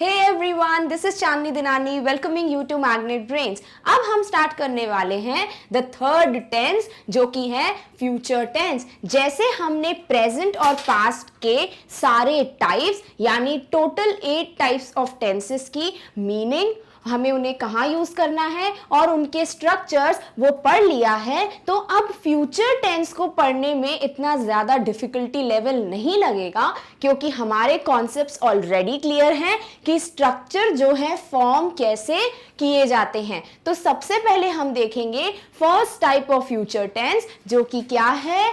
Hey everyone, this is Chandni Dinani welcoming you to Magnet Brains. अब हम start करने वाले हैं द थर्ड टेंस जो कि है फ्यूचर टेंस। जैसे हमने प्रेजेंट और पास्ट के सारे टाइप्स यानी टोटल 8 टाइप्स ऑफ टेंसेस की मीनिंग हमें उन्हें कहाँ यूज़ करना है और उनके स्ट्रक्चर्स वो पढ़ लिया है, तो अब फ्यूचर टेंस को पढ़ने में इतना ज़्यादा डिफ़िकल्टी लेवल नहीं लगेगा क्योंकि हमारे कॉन्सेप्ट्स ऑलरेडी क्लियर हैं कि स्ट्रक्चर जो है फॉर्म कैसे किए जाते हैं। तो सबसे पहले हम देखेंगे first type of future tense जो कि क्या है,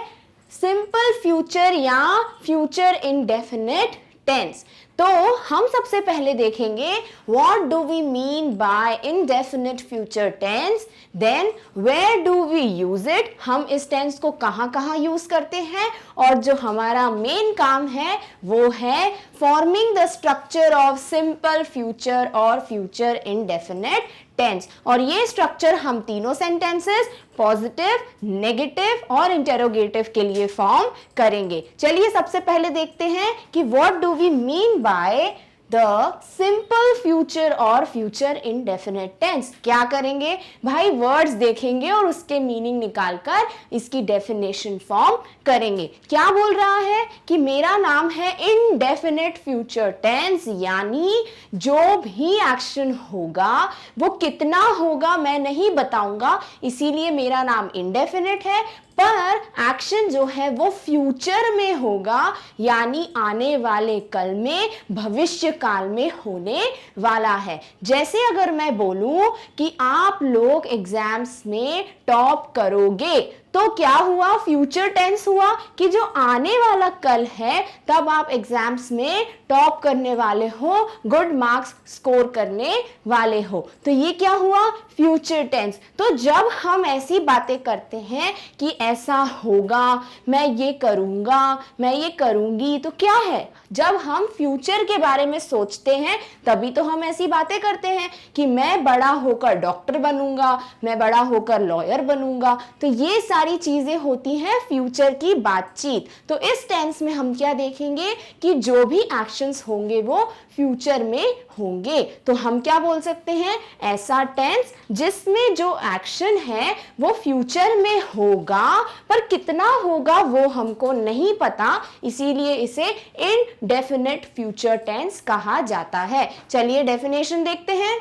सिंपल फ्यूचर या फ्यूचर इंडेफिनिट टेंस। तो हम सबसे पहले देखेंगे what do we mean by indefinite future tense, then where do we use it, हम इस टेंस को कहाँ यूज करते हैं, और जो हमारा मेन काम है वो है forming the structure of simple future और फ्यूचर इंडेफिनिट टेंस। और ये स्ट्रक्चर हम तीनों सेंटेंसेस पॉजिटिव, नेगेटिव और इंटेरोगेटिव के लिए फॉर्म करेंगे। चलिए सबसे पहले देखते हैं कि what do we mean by the simple future और फ्यूचर इंडेफिनिट टेंस। क्या करेंगे भाई, वर्ड्स देखेंगे और उसके मीनिंग निकालकर इसकी डेफिनेशन फॉर्म करेंगे। क्या बोल रहा है कि मेरा नाम है इंडेफिनिट फ्यूचर टेंस, यानी जो भी एक्शन होगा वो कितना होगा मैं नहीं बताऊंगा, इसीलिए मेरा नाम इंडेफिनिट है, पर एक्शन जो है वो फ्यूचर में होगा, यानी आने वाले कल में, भविष्य काल में होने वाला है। जैसे अगर मैं बोलूं कि आप लोग एग्जाम्स में टॉप करोगे, तो क्या हुआ, फ्यूचर टेंस हुआ कि जो आने वाला कल है तब आप एग्जाम्स में टॉप करने वाले हो, गुड मार्क्स स्कोर करने वाले हो। तो ये क्या हुआ, फ्यूचर टेंस। तो जब हम ऐसी बातें करते हैं कि ऐसा होगा, मैं ये करूँगा, मैं ये करूँगी, तो क्या है, जब हम फ्यूचर के बारे में सोचते हैं तभी तो हम ऐसी बातें करते हैं कि मैं बड़ा होकर डॉक्टर बनूंगा, मैं बड़ा होकर लॉयर बनूंगा। तो ये सारी चीजें होती हैं फ्यूचर की बातचीत। तो इस टेंस में हम क्या देखेंगे कि जो भी एक्शंस होंगे वो फ्यूचर में होंगे। तो हम क्या बोल सकते हैं, ऐसा टेंस जिसमें जो एक्शन है वो फ्यूचर में होगा, पर कितना होगा वो हमको नहीं पता, इसीलिए इसे इनडेफिनिट फ्यूचर टेंस कहा जाता है। चलिए डेफिनेशन देखते हैं।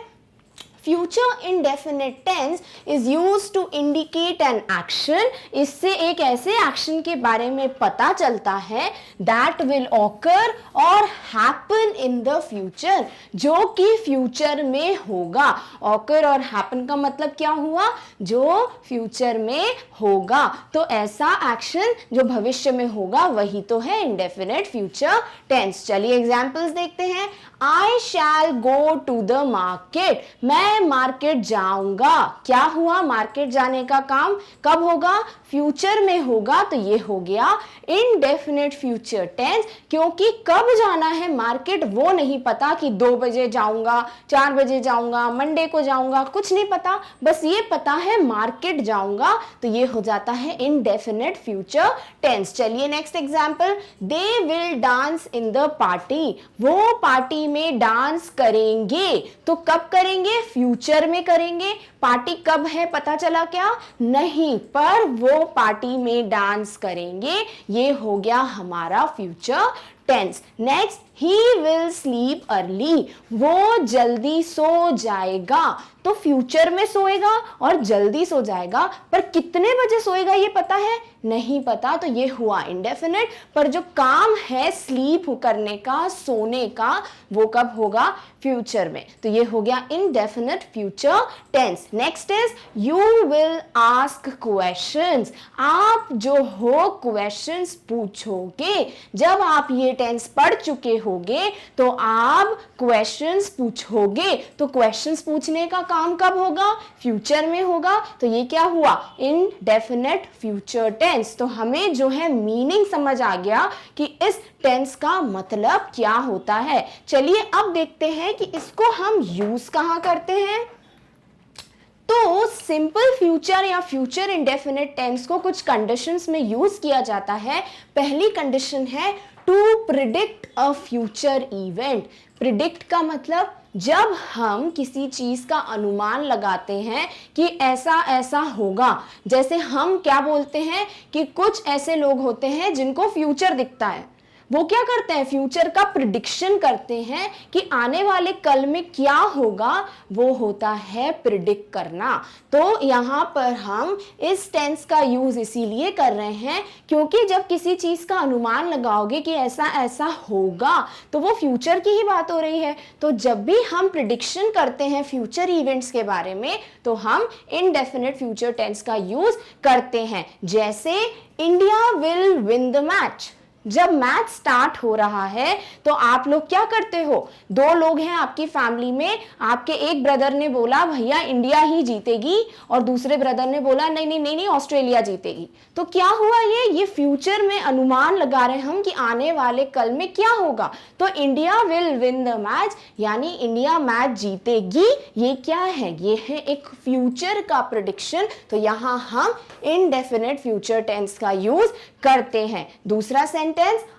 Future indefinite tense is used to indicate an action। इससे एक ऐसे एक्शन के बारे में पता चलता है that will occur or happen in the future, जो कि फ्यूचर में होगा। occur और happen का मतलब क्या हुआ, जो फ्यूचर में होगा। तो ऐसा एक्शन जो भविष्य में होगा वही तो है indefinite future tense। चलिए एग्जाम्पल्स देखते हैं। I shall go to the market, मैं मार्केट जाऊंगा। क्या हुआ, मार्केट जाने का काम कब होगा, फ्यूचर में होगा। तो ये हो गया इनडेफिनिट फ्यूचर टेंस, क्योंकि कब जाना है मार्केट वो नहीं पता कि 2 बजे जाऊंगा, 4 बजे जाऊंगा, मंडे को जाऊंगा, कुछ नहीं पता, बस ये पता है मार्केट जाऊंगा। तो ये हो जाता है इनडेफिनिट फ्यूचर टेंस। चलिए next example. They will dance in the party, वो पार्टी में डांस करेंगे। तो कब करेंगे, फ्यूचर में करेंगे। पार्टी कब है पता चला क्या, नहीं, पर वो पार्टी में डांस करेंगे। ये हो गया हमारा future tense. Next, he will sleep early, वो जल्दी सो जाएगा। तो फ्यूचर में सोएगा और जल्दी सो जाएगा, पर कितने बजे सोएगा ये पता है, नहीं पता। तो ये हुआ इंडेफिनिट, पर जो काम है स्लीप करने का, सोने का, वो कब होगा, फ्यूचर में। तो ये हो गया indefinite future tense. Next is you will ask questions, आप जो हो क्वेश्चंस पूछोगे। जब आप ये टेंस पढ़ चुके होगे तो आप क्वेश्चंस पूछोगे। तो क्वेश्चंस पूछने का काम कब होगा, फ्यूचर में होगा। तो ये क्या हुआ, इनडेफिनिट फ्यूचर टेंस। तो हमें जो है मीनिंग समझ आ गया कि इस टेंस का मतलब क्या होता है। चलिए अब देखते हैं कि इसको हम यूज कहाँ करते हैं। तो सिंपल फ्यूचर या फ्यूचर इंडेफिनिट टेंस को कुछ कंडीशंस में यूज किया जाता है। पहली कंडीशन है to predict a future event. Predict का मतलब जब हम किसी चीज का अनुमान लगाते हैं कि ऐसा ऐसा होगा। जैसे हम क्या बोलते हैं कि कुछ ऐसे लोग होते हैं जिनको फ्यूचर दिखता है, वो क्या करते हैं, फ्यूचर का प्रिडिक्शन करते हैं कि आने वाले कल में क्या होगा, वो होता है प्रिडिक्ट करना। तो यहाँ पर हम इस टेंस का यूज इसीलिए कर रहे हैं क्योंकि जब किसी चीज का अनुमान लगाओगे कि ऐसा ऐसा होगा तो वो फ्यूचर की ही बात हो रही है। तो जब भी हम प्रिडिक्शन करते हैं फ्यूचर इवेंट्स के बारे में तो हम इनडेफिनिट फ्यूचर टेंस का यूज करते हैं। जैसे India will win the match. जब मैच स्टार्ट हो रहा है तो आप लोग क्या करते हो, दो लोग हैं आपकी फैमिली में, आपके एक ब्रदर ने बोला भैया इंडिया ही जीतेगी और दूसरे ब्रदर ने बोला नहीं नहीं नहीं नहीं ऑस्ट्रेलिया जीतेगी। तो क्या हुआ, ये फ्यूचर में अनुमान लगा रहे हैं हम कि आने वाले कल में क्या होगा। तो India will win the match यानी इंडिया मैच जीतेगी, ये क्या है, ये है एक फ्यूचर का प्रेडिक्शन। तो यहाँ हम इनडेफिनिट फ्यूचर टेंस का यूज करते हैं। दूसरा sentence,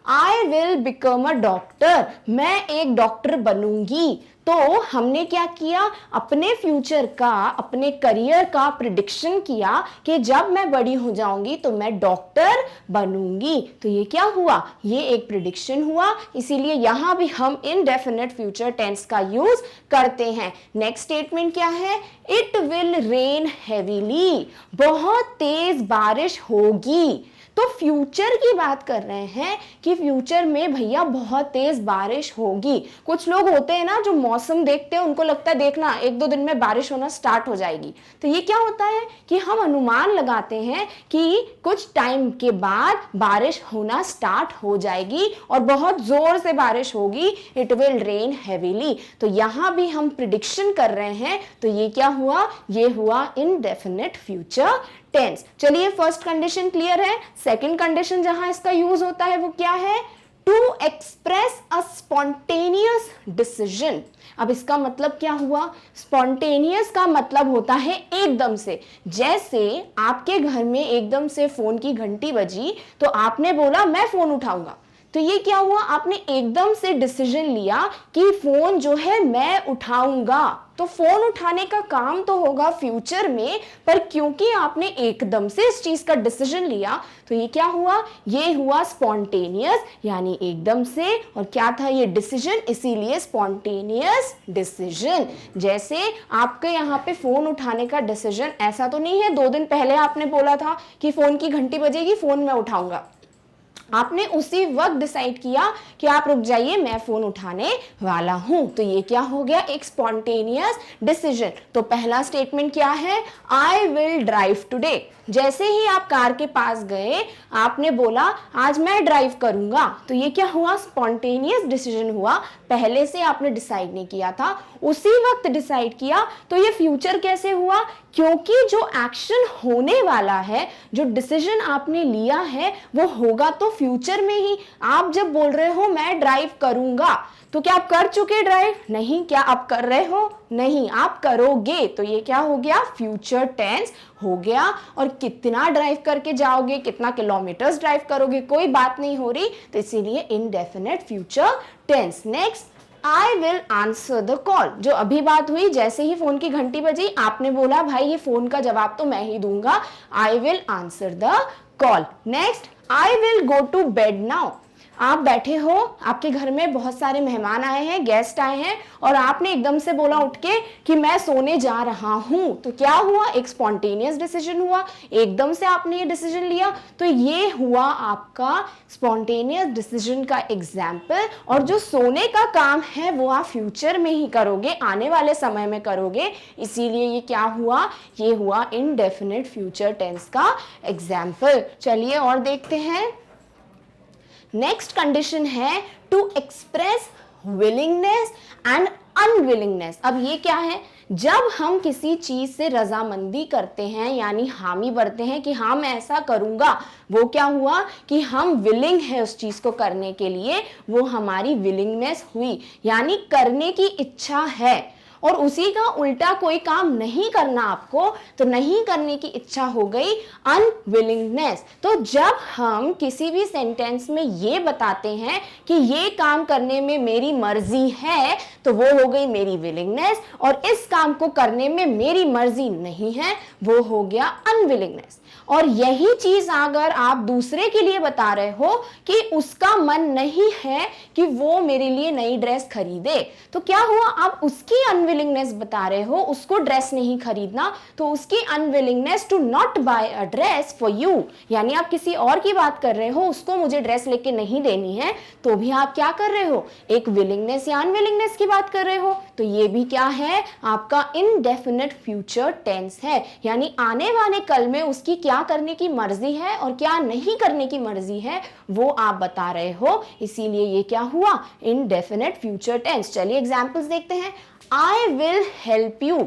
I will become a doctor, मैं एक डॉक्टर बनूंगी। तो हमने क्या किया, अपने फ्यूचर का, अपने करियर का प्रिडिक्शन किया कि जब मैं बड़ी हो जाऊंगी तो मैं डॉक्टर बनूंगी। तो ये क्या हुआ, ये एक प्रिडिक्शन हुआ, इसीलिए यहां भी हम इनडेफिनिट फ्यूचर टेंस का यूज करते हैं। नेक्स्ट स्टेटमेंट क्या है, इट विल रेन हेवीली, बहुत तेज बारिश होगी। तो फ्यूचर की बात कर रहे हैं कि फ्यूचर में भैया बहुत तेज बारिश होगी। कुछ लोग होते हैं ना जो मौसम देखते हैं, उनको लगता है देखना एक दो दिन में बारिश होना स्टार्ट हो जाएगी। तो ये क्या होता है कि हम अनुमान लगाते हैं कि कुछ टाइम के बाद बारिश होना स्टार्ट हो जाएगी और बहुत जोर से बारिश होगी, इट विल रेन हेवीली। तो यहां भी हम प्रिडिक्शन कर रहे हैं। तो ये क्या हुआ, ये हुआ इनडेफिनिट फ्यूचर टेंस। चलिए फर्स्ट कंडीशन क्लियर है। सेकंड कंडीशन जहां इसका यूज होता है वो क्या है, to express a spontaneous decision. अब इसका मतलब क्या हुआ, स्पॉन्टेनियस का मतलब होता है एकदम से। जैसे आपके घर में एकदम से फोन की घंटी बजी तो आपने बोला मैं फोन उठाऊंगा। तो ये क्या हुआ, आपने एकदम से डिसीजन लिया कि फोन जो है मैं उठाऊंगा। तो फोन उठाने का काम तो होगा फ्यूचर में, पर क्योंकि आपने एकदम से इस चीज का डिसीजन लिया तो ये क्या हुआ, ये हुआ स्पॉन्टेनियस यानी एकदम से। और क्या था ये डिसीजन, इसीलिए स्पॉन्टेनियस डिसीजन। जैसे आपके यहाँ पे फोन उठाने का डिसीजन ऐसा तो नहीं है 2 दिन पहले आपने बोला था कि फोन की घंटी बजेगी, फोन मैं उठाऊंगा। आपने उसी वक्त डिसाइड किया कि आप रुक जाइए मैं फोन उठाने वाला हूं। तो ये क्या हो गया, एक स्पॉन्टेनियस डिसीजन। तो पहला स्टेटमेंट क्या है, आई विल ड्राइव टुडे। जैसे ही आप कार के पास गए आपने बोला आज मैं ड्राइव करूंगा। तो ये क्या हुआ, स्पॉन्टेनियस डिसीजन हुआ, पहले से आपने डिसाइड नहीं किया था, उसी वक्त डिसाइड किया। तो ये फ्यूचर कैसे हुआ, क्योंकि जो एक्शन होने वाला है, जो डिसीजन आपने लिया है वो होगा तो फ्यूचर में ही। आप जब बोल रहे हो मैं ड्राइव करूंगा तो क्या आप कर चुके ड्राइव, नहीं। क्या आप कर रहे हो, नहीं, आप करोगे। तो ये क्या हो गया, फ्यूचर टेंस हो गया। और कितना ड्राइव करके जाओगे, कितना किलोमीटर्स ड्राइव करोगे, कोई बात नहीं हो रही, तो इसीलिए indefinite future tense. Next, I will answer the call. जो अभी बात हुई, जैसे ही फोन की घंटी बजी आपने बोला भाई ये फोन का जवाब तो मैं ही दूंगा, I will answer the call. Next, I will go to bed now. आप बैठे हो, आपके घर में बहुत सारे मेहमान आए हैं, गेस्ट आए हैं और आपने एकदम से बोला उठ के कि मैं सोने जा रहा हूं। तो क्या हुआ, एक स्पॉन्टेनियस डिसीजन हुआ, एकदम से आपने ये डिसीजन लिया। तो ये हुआ आपका स्पॉन्टेनियस डिसीजन का एग्जाम्पल। और जो सोने का काम है वो आप फ्यूचर में ही करोगे, आने वाले समय में करोगे, इसीलिए ये क्या हुआ, ये हुआ इनडेफिनिट फ्यूचर टेंस का एग्जाम्पल। चलिए और देखते हैं। नेक्स्ट कंडीशन है to express willingness and unwillingness. अब ये क्या है, जब हम किसी चीज से रजामंदी करते हैं यानी हामी भरते हैं कि हाँ मैं ऐसा करूंगा, वो क्या हुआ कि हम विलिंग है उस चीज को करने के लिए, वो हमारी विलिंगनेस हुई यानी करने की इच्छा है। और उसी का उल्टा कोई काम नहीं करना आपको, तो नहीं करने की इच्छा हो गई अनविलिंगनेस। तो जब हम किसी भी सेंटेंस में ये बताते हैं कि ये काम करने में मेरी मर्जी है, तो वो हो गई मेरी विलिंगनेस, और इस काम को करने में मेरी मर्जी नहीं है, वो हो गया अनविलिंगनेस। और यही चीज अगर आप दूसरे के लिए बता रहे हो कि उसका मन नहीं है कि वो मेरे लिए नई ड्रेस खरीदे, तो क्या हुआ, आप उसकी अनविलिंगनेस बता रहे हो, उसको ड्रेस नहीं खरीदना, तो उसकी unwillingness to not buy a dress for you, यानी आप किसी और की बात कर रहे हो, उसको मुझे ड्रेस लेके नहीं देनी है, तो भी आप क्या कर रहे हो, एक विलिंगनेस या अनविलिंगनेस की बात कर रहे हो। तो ये भी क्या है, आपका इनडेफिनिट फ्यूचर टेंस है, यानी आने वाले कल में उसकी क्या करने की मर्जी है और क्या नहीं करने की मर्जी है वो आप बता रहे हो, इसीलिए ये क्या हुआ, इनडेफिनिट फ्यूचर टेंस। चलिए एग्जांपल्स देखते हैं। आई विल हेल्प यू,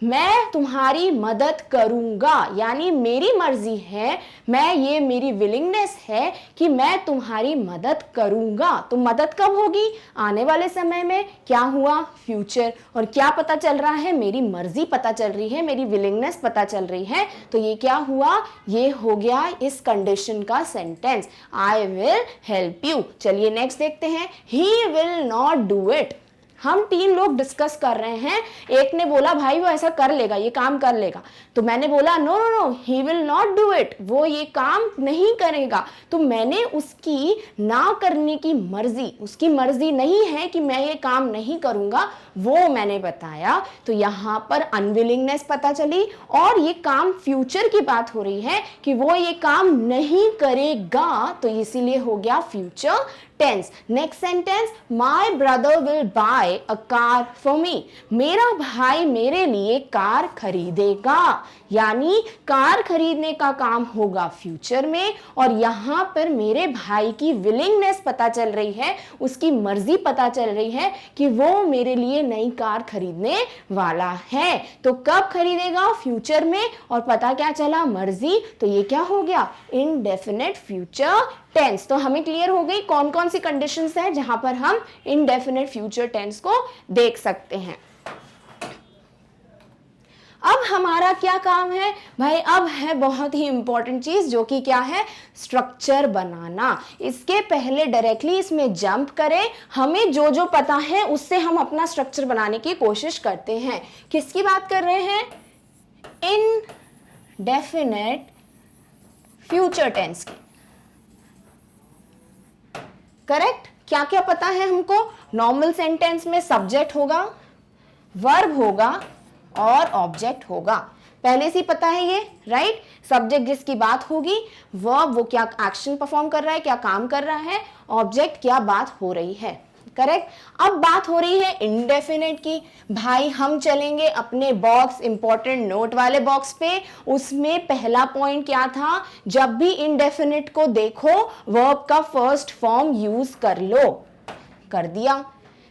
मैं तुम्हारी मदद करूंगा, यानी मेरी मर्जी है, मैं ये मेरी विलिंगनेस है कि मैं तुम्हारी मदद करूंगा। तो मदद कब होगी, आने वाले समय में। क्या हुआ, फ्यूचर। और क्या पता चल रहा है, मेरी मर्जी पता चल रही है, मेरी विलिंगनेस पता चल रही है। तो ये क्या हुआ, ये हो गया इस कंडीशन का sentence, I will help you. चलिए नेक्स्ट देखते हैं। ही विल नॉट डू इट, हम 3 लोग डिस्कस कर रहे हैं, एक ने बोला भाई वो ऐसा कर लेगा, ये काम कर लेगा, तो मैंने बोला no no no he will not do it, वो ये काम नहीं करेगा। तो मैंने उसकी ना करने की मर्जी, उसकी मर्जी नहीं है कि मैं ये काम नहीं करूंगा, वो मैंने बताया। तो यहाँ पर अनविलिंगनेस पता चली, और ये काम फ्यूचर की बात हो रही है कि वो ये काम नहीं करेगा, तो इसीलिए हो गया future tense. Next sentence, my brother will buy a car for me, मेरा भाई मेरे लिए कार खरीदेगा, यानी कार खरीदने का काम होगा फ्यूचर में, और यहां पर मेरे भाई की विलिंगनेस पता चल रही है, उसकी मर्जी पता चल रही है कि वो मेरे लिए नई कार खरीदने वाला है। तो कब खरीदेगा, फ्यूचर में, और पता क्या चला, मर्जी। तो ये क्या हो गया, इनडेफिनिट फ्यूचर टेंस। तो हमें क्लियर हो गई कौन कौन सी कंडीशंस हैं जहां पर हम इनडेफिनिट फ्यूचर टेंस को देख सकते हैं। अब हमारा क्या काम है भाई, अब है बहुत ही इंपॉर्टेंट चीज, जो कि क्या है, स्ट्रक्चर बनाना। इसके पहले डायरेक्टली इसमें जंप करें, हमें जो जो पता है उससे हम अपना स्ट्रक्चर बनाने की कोशिश करते हैं। किसकी बात कर रहे हैं, इनडेफिनिट फ्यूचर टेंस की। करेक्ट। क्या क्या पता है हमको, नॉर्मल सेंटेंस में सब्जेक्ट होगा, वर्ब होगा और ऑब्जेक्ट होगा, पहले से ही पता है ये, राइट। सब्जेक्ट जिसकी बात होगी, वर्ब वो क्या एक्शन परफॉर्म कर रहा है, क्या काम कर रहा है, ऑब्जेक्ट क्या बात हो रही है। करेक्ट। अब बात हो रही है इनडेफिनिट की। भाई हम चलेंगे अपने बॉक्स, इंपॉर्टेंट नोट वाले बॉक्स पे। उसमें पहला पॉइंट क्या था, जब भी इनडेफिनिट को देखो वर्ब का फर्स्ट फॉर्म यूज कर लो। कर दिया,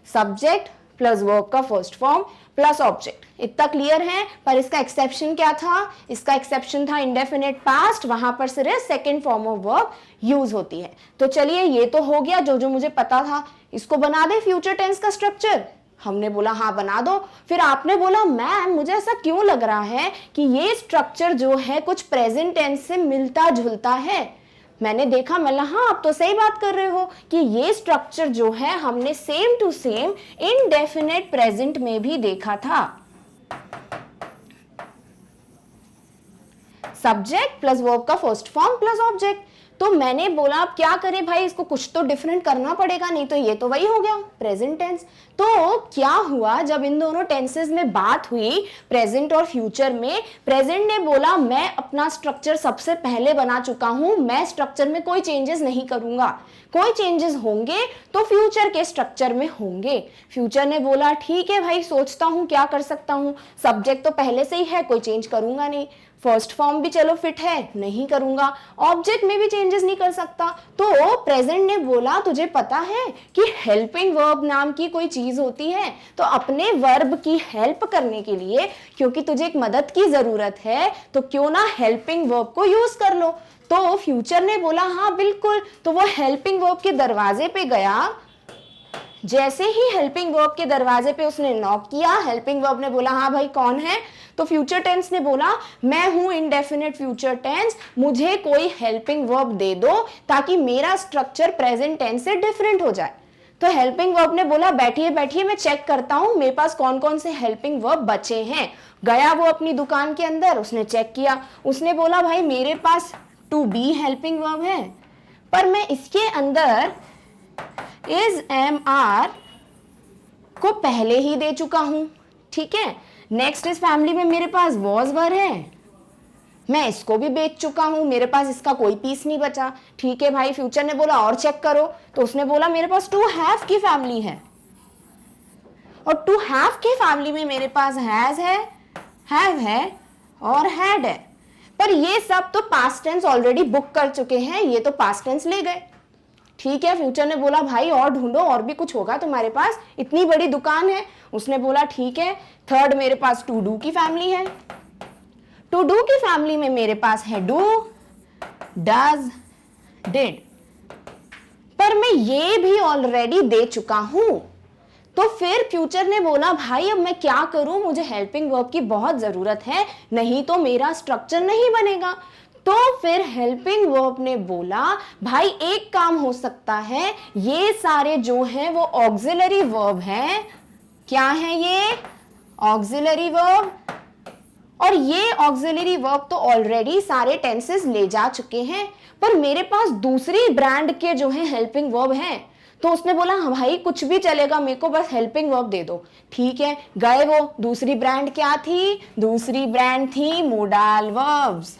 सब्जेक्ट प्लस वर्ब का फर्स्ट फॉर्म प्लस ऑब्जेक्ट। इतना क्लियर है। पर इसका एक्सेप्शन क्या था, इसका एक्सेप्शन था इंडेफिनिट पास्ट, वहां पर सिर्फ second form of verb use होती है। तो चलिए ये तो हो गया जो जो मुझे पता था। इसको बना दे फ्यूचर टेंस का स्ट्रक्चर। हमने बोला हाँ बना दो। फिर आपने बोला मैम मुझे ऐसा क्यों लग रहा है कि ये स्ट्रक्चर जो है कुछ प्रेजेंट टेंस से मिलता जुलता है। मैंने देखा, मैं हाँ आप तो सही बात कर रहे हो कि ये स्ट्रक्चर जो है हमने same to same indefinite present में भी देखा था। सब्जेक्ट प्लस वर्ब का फर्स्ट फॉर्म प्लस ऑब्जेक्ट। तो मैंने बोला अब क्या करें भाई, इसको कुछ तो डिफरेंट करना पड़ेगा, नहीं तो ये तो वही हो गया प्रेजेंट टेंस। तो क्या हुआ, जब इन दोनों टेंसेस में बात हुई प्रेजेंट और फ्यूचर में, प्रेजेंट ने बोला मैं अपना स्ट्रक्चर सबसे पहले बना चुका हूं, मैं स्ट्रक्चर में कोई चेंजेस नहीं करूंगा, कोई चेंजेस होंगे तो फ्यूचर के स्ट्रक्चर में होंगे। फ्यूचर ने बोला ठीक है भाई सोचता हूं क्या कर सकता हूं, सब्जेक्ट तो पहले से ही है कोई चेंज करूंगा नहीं, फर्स्ट फॉर्म भी चलो फिट है नहीं करूंगा, ऑब्जेक्ट में भी चेंजेस नहीं कर सकता। तो प्रेजेंट ने बोला तुझे पता है कि हेल्पिंग वर्ब नाम की कोई चीज होती है, तो अपने वर्ब की हेल्प करने के लिए, क्योंकि तुझे एक मदद की जरूरत है, तो क्यों ना हेल्पिंग वर्ब को यूज कर लो। तो फ्यूचर ने बोला हाँ बिल्कुल। तो वो हेल्पिंग वर्ब के दरवाजे पे गया जैसे ही हेल्पिंग वर्ब के दरवाजे पे उसने नॉक किया, हेल्पिंग वर्ब ने बोला हाँ भाई कौन है, तो फ्यूचर टेंस ने बोला मैं हूं इंडेफिनिट फ्यूचर टेंस, मुझे कोई हेल्पिंग वर्ब दे दो ताकि मेरा स्ट्रक्चर प्रेजेंट टेंस से डिफरेंट हो जाए। तो हेल्पिंग वर्ब ने बोला बैठिए बैठिए मैं चेक करता हूं मेरे पास कौन कौन से हेल्पिंग वर्ब बचे हैं। गया वो अपनी दुकान के अंदर, उसने चेक किया, उसने बोला भाई मेरे पास टू बी हेल्पिंग वर्ब है, पर मैं इसके अंदर इज एम आर को पहले ही दे चुका हूं, ठीक है। नेक्स्ट इज फैमिली में मेरे पास वॉज वर है, मैं इसको भी बेच चुका हूं, मेरे पास इसका कोई पीस नहीं बचा, ठीक है भाई। फ्यूचर ने बोला और चेक करो, तो उसने बोला मेरे पास टू हैव की फैमिली है, और टू हैव की फैमिली में मेरे पास हैज है, हैव है और हैड है, पर ये सब तो पास्ट टेंस ऑलरेडी बुक कर चुके हैं, ये तो पास्ट टेंस ले गए, ठीक है। फ्यूचर ने बोला भाई और ढूंढो, और भी कुछ होगा तुम्हारे पास, इतनी बड़ी दुकान है। उसने बोला ठीक है, थर्ड मेरे पास टू डू की फैमिली है, टू डू की फैमिली में मेरे पास है डू, डज, डिड, पर मैं ये भी ऑलरेडी दे चुका हूं। तो फिर फ्यूचर ने बोला भाई अब मैं क्या करूं, मुझे हेल्पिंग वर्ब की बहुत जरूरत है, नहीं तो मेरा स्ट्रक्चर नहीं बनेगा। तो फिर हेल्पिंग वर्ब ने बोला भाई एक काम हो सकता है, ये सारे जो हैं वो ऑक्सिलरी वर्ब हैं। क्या है ये? Auxiliary verb. और ये ऑक्सिलरी वर्ब तो ऑलरेडी सारे टेंसेस ले जा चुके हैं, पर मेरे पास दूसरी ब्रांड के जो है हेल्पिंग वर्ब हैं। तो उसने बोला हाँ भाई कुछ भी चलेगा, मेरे को बस हेल्पिंग वर्ब दे दो, ठीक है। गए वो, दूसरी ब्रांड क्या थी? दूसरी ब्रांड थी मोडाल वर्ब्स।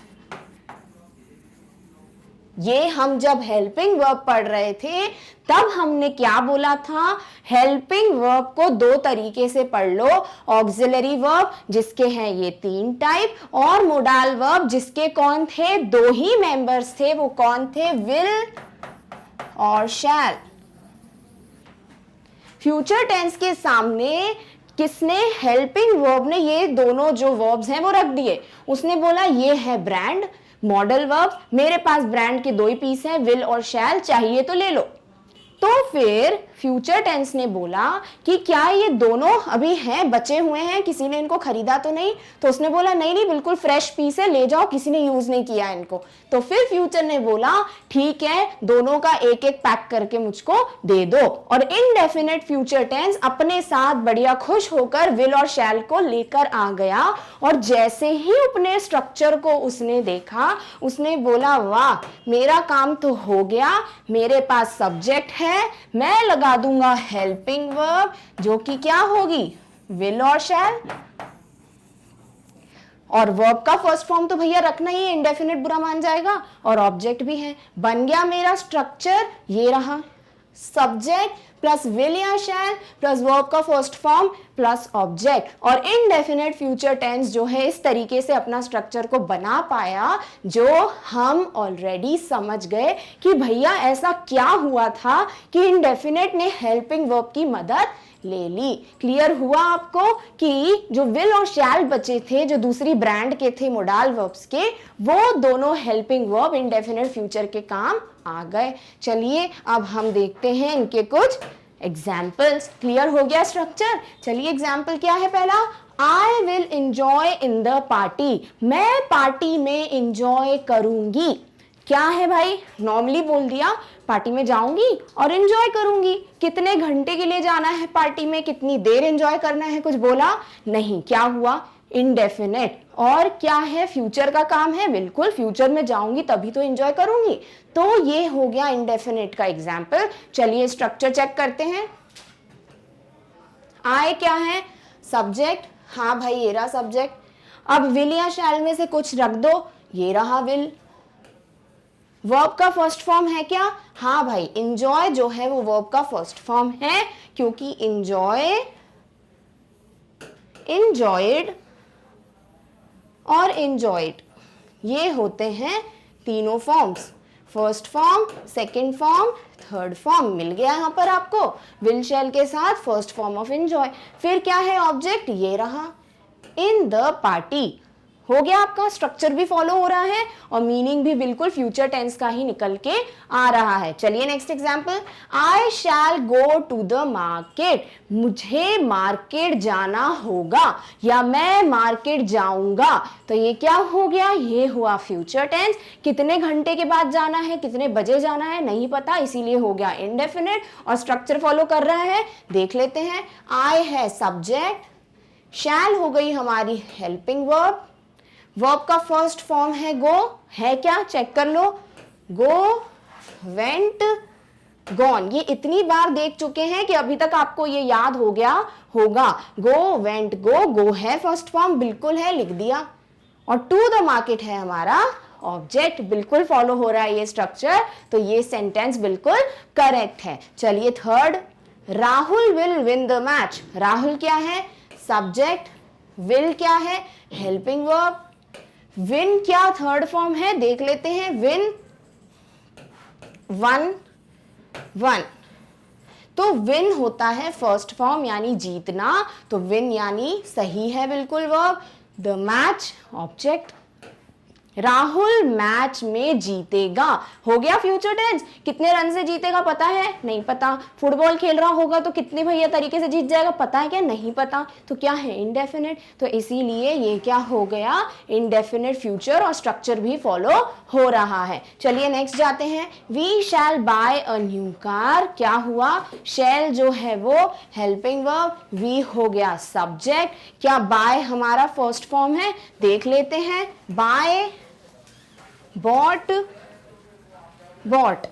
ये हम जब हेल्पिंग वर्ब पढ़ रहे थे तब हमने क्या बोला था? हेल्पिंग वर्ब को दो तरीके से पढ़ लो, ऑक्सिलरी वर्ब जिसके हैं ये तीन टाइप, और मोडाल वर्ब जिसके कौन थे? दो ही मेंबर्स थे, वो कौन थे? विल और शैल। फ्यूचर टेंस के सामने किसने? हेल्पिंग वर्ब ने ये दोनों जो वर्ब्स हैं वो रख दिए। उसने बोला ये है ब्रांड, मॉडल वर्ब, मेरे पास ब्रांड के दो ही पीस हैं, विल और शैल, चाहिए तो ले लो। तो फिर फ्यूचर टेंस ने बोला कि क्या ये दोनों अभी हैं, बचे हुए हैं, किसी ने इनको खरीदा तो नहीं? तो उसने बोला नहीं नहीं बिल्कुल फ्रेश पीस है, ले जाओ, किसी ने यूज नहीं किया इनको। तो फिर फ्यूचर ने बोला ठीक है, दोनों का एक एक पैक करके मुझको दे दो। और इनडेफिनेट फ्यूचर टेंस अपने साथ बढ़िया खुश होकर विल और शैल को लेकर आ गया, और जैसे ही अपने स्ट्रक्चर को उसने देखा उसने बोला वाह मेरा काम तो हो गया, मेरे पास सब्जेक्ट है, मैं लगा दूंगा हेल्पिंग वर्ब जो कि क्या होगी? विल और शैल। और वर्ब का फर्स्ट फॉर्म तो भैया रखना ही है, इंडेफिनिट बुरा मान जाएगा, और ऑब्जेक्ट भी है। बन गया मेरा स्ट्रक्चर, ये रहा सब्जेक्ट प्लस विल या शैल प्लस वर्ब का फर्स्ट फॉर्म प्लस ऑब्जेक्ट। और इनडेफिनेट फ्यूचर टेंस जो है इस तरीके से अपना स्ट्रक्चर को बना पाया, जो हम ऑलरेडी समझ गए कि भैया ऐसा क्या हुआ था कि इनडेफिनेट ने हेल्पिंग वर्ब की मदद ले ली। क्लियर हुआ आपको कि जो विल और शैल बचे थे, जो दूसरी ब्रांड के थे मोडाल वर्ब्स के, वो दोनों हेल्पिंग वर्ब इंडेफिनिट फ्यूचर के काम आ गए। चलिए अब हम देखते हैं इनके कुछ एग्जाम्पल्स। क्लियर हो गया स्ट्रक्चर? चलिए एग्जाम्पल क्या है पहला? I will enjoy in the party, मैं पार्टी में एंजॉय करूंगी। क्या है भाई? नॉर्मली बोल दिया, पार्टी में जाऊंगी और एंजॉय करूंगी। कितने घंटे के लिए जाना है पार्टी में, कितनी देर एंजॉय करना है, कुछ बोला नहीं। क्या हुआ? इनडेफिनेट। और क्या है? फ्यूचर का काम है, बिल्कुल फ्यूचर में जाऊंगी तभी तो एंजॉय करूंगी। तो ये हो गया इनडेफिनेट का एग्जाम्पल। चलिए स्ट्रक्चर चेक करते हैं। आई क्या है? सब्जेक्ट। हाँ भाई ये रहा सब्जेक्ट। अब विल या शैल में से कुछ रख दो, ये रहा विल। वर्ब का फर्स्ट फॉर्म है क्या? हाँ भाई एंजॉय जो है वो वर्ब का फर्स्ट फॉर्म है, क्योंकि एंजॉय, एंजॉयड और एंजॉयड ये होते हैं तीनों forms. First form, second form, third form मिल गया यहां पर आपको विल शैल के साथ, फर्स्ट फॉर्म ऑफ एंजॉय। फिर क्या है ऑब्जेक्ट? ये रहा इन द पार्टी। हो गया, आपका स्ट्रक्चर भी फॉलो हो रहा है और मीनिंग भी बिल्कुल फ्यूचर टेंस का ही निकल के आ रहा है। चलिए next example, I shall go to the market, मुझे मार्केट जाना होगा या मैं मार्केट जाऊंगा। तो ये क्या हो गया, ये हुआ फ्यूचर टेंस। कितने घंटे के बाद जाना है, कितने बजे जाना है नहीं पता, इसीलिए हो गया इंडेफिनिट और स्ट्रक्चर फॉलो कर रहा है। देख लेते हैं, आई है सब्जेक्ट, शैल हो गई हमारी हेल्पिंग वर्ब, वर्ब का फर्स्ट फॉर्म है गो, है क्या चेक कर लो, गो, वेंट, गॉन। ये इतनी बार देख चुके हैं कि अभी तक आपको ये याद हो गया होगा। गो, वेंट, गो है फर्स्ट फॉर्म, बिल्कुल है, लिख दिया। और टू द मार्केट है हमारा ऑब्जेक्ट, बिल्कुल फॉलो हो रहा है ये स्ट्रक्चर, तो ये सेंटेंस बिल्कुल करेक्ट है। चलिए third, Rahul will win the match. Rahul क्या है, सब्जेक्ट, विल क्या है, हेल्पिंग वर्ब, विन क्या थर्ड फॉर्म है देख लेते हैं, विन, वन, वन। तो विन होता है फर्स्ट फॉर्म यानी जीतना, तो विन यानी सही है बिल्कुल verb. The match object, Rahul match में जीतेगा, हो गया फ्यूचर टेंस। कितने रन से जीतेगा पता है, नहीं पता। फुटबॉल खेल रहा होगा तो कितने भैया तरीके से जीत जाएगा पता है क्या, नहीं पता। तो क्या है, इंडेफिनिट। तो इसीलिए ये क्या हो गया, इंडेफिनिट फ्यूचर और स्ट्रक्चर भी फॉलो हो रहा है। चलिए नेक्स्ट जाते हैं, we shall buy a new car. क्या हुआ, शैल जो है वो हेल्पिंग वर्ब, वी हो गया सब्जेक्ट। क्या बाय हमारा फर्स्ट फॉर्म है, देख लेते हैं, buy, bought, bought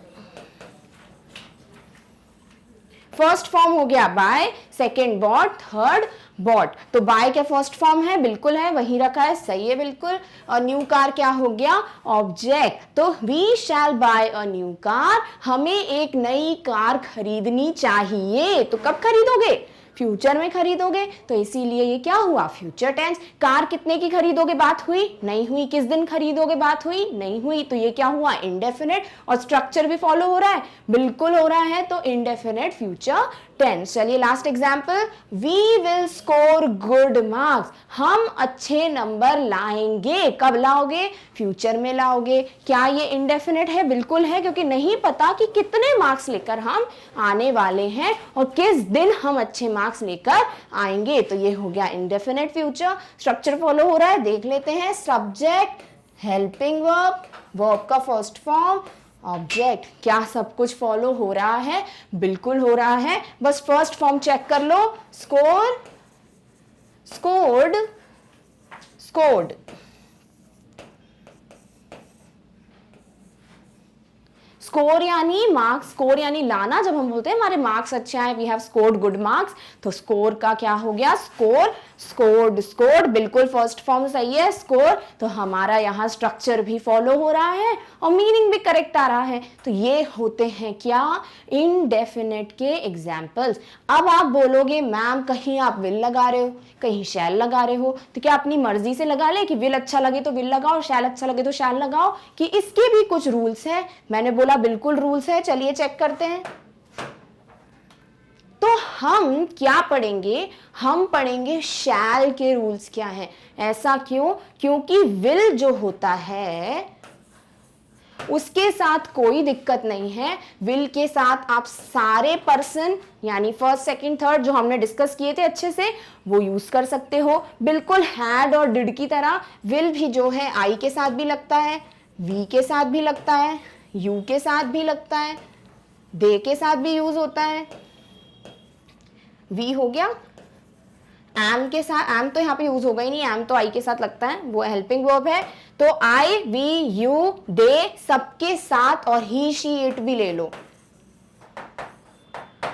first form हो गया buy, second bought, third bought. तो बाय क्या फर्स्ट फॉर्म है, बिल्कुल है, वही रखा है, सही है बिल्कुल। और न्यू कार क्या हो गया, ऑब्जेक्ट। तो we shall buy a new car, हमें एक नई कार खरीदनी चाहिए। तो कब खरीदोगे, फ्यूचर में खरीदोगे, तो इसीलिए ये क्या हुआ, फ्यूचर टेंस। कार कितने की खरीदोगे बात हुई, नहीं हुई। किस दिन खरीदोगे बात हुई, नहीं हुई। तो ये क्या हुआ, इंडेफिनिट और स्ट्रक्चर भी फॉलो हो रहा है, बिल्कुल हो रहा है, तो इंडेफिनिट फ्यूचर टेंस। चलिए last example, we will score good marks, हम अच्छे नंबर लाएंगे। कब लाओगे, फ्यूचर में लाओगे। क्या ये इंडेफिनिट है, बिल्कुल है, क्योंकि नहीं पता कि कितने मार्क्स लेकर हम आने वाले हैं और किस दिन हम अच्छे मार्क्स लेकर आएंगे। तो ये हो गया इंडेफिनिट फ्यूचर। स्ट्रक्चर फॉलो हो रहा है, देख लेते हैं, सब्जेक्ट, हेल्पिंग वर्ब, वर्ब का फर्स्ट फॉर्म, ऑब्जेक्ट। क्या सब कुछ फॉलो हो रहा है, बिल्कुल हो रहा है। बस फर्स्ट फॉर्म चेक कर लो, स्कोर, स्कोर्ड, स्कोर्ड। स्कोर यानी मार्क्स, स्कोर यानी लाना। जब हम बोलते हैं हमारे मार्क्स अच्छे आए, we have scored good marks, तो स्कोर का क्या हो गया, स्कोर, स्कोर्ड, स्कोर्ड, बिल्कुल फर्स्ट फॉर्म सही है, स्कोर। तो हमारा यहाँ स्ट्रक्चर भी फॉलो हो रहा है और मीनिंग भी करेक्ट आ रहा है। तो ये होते हैं क्या, इनडेफिनिट के एग्जाम्पल्स। अब आप बोलोगे मैम कहीं आप विल लगा रहे हो, कहीं शैल लगा रहे हो, तो क्या अपनी मर्जी से लगा ले कि विल अच्छा लगे तो विल लगाओ, शैल अच्छा लगे तो शैल लगाओ, कि इसके भी कुछ रूल्स हैं। मैंने बोला बिल्कुल रूल्स है, चलिए चेक करते हैं। तो हम क्या पढ़ेंगे, हम पढ़ेंगे शैल के रूल्स क्या हैं। ऐसा क्यों, क्योंकि विल जो होता है उसके साथ कोई दिक्कत नहीं है। विल के साथ आप सारे पर्सन यानी फर्स्ट सेकंड थर्ड जो हमने डिस्कस किए थे अच्छे से, वो यूज कर सकते हो। बिल्कुल हैड और डिड की तरह विल भी जो है आई के साथ भी लगता है, वी के साथ भी लगता है, यू के साथ भी लगता है, दे के साथ भी यूज होता है। वी हो गया, एम के साथ, एम तो यहाँ पे यूज होगा ही नहीं, एम तो आई के साथ लगता है, वो हेल्पिंग वर्ब है। तो आई, वी, यू, दे सबके साथ, और ही, शी, इट भी ले लो।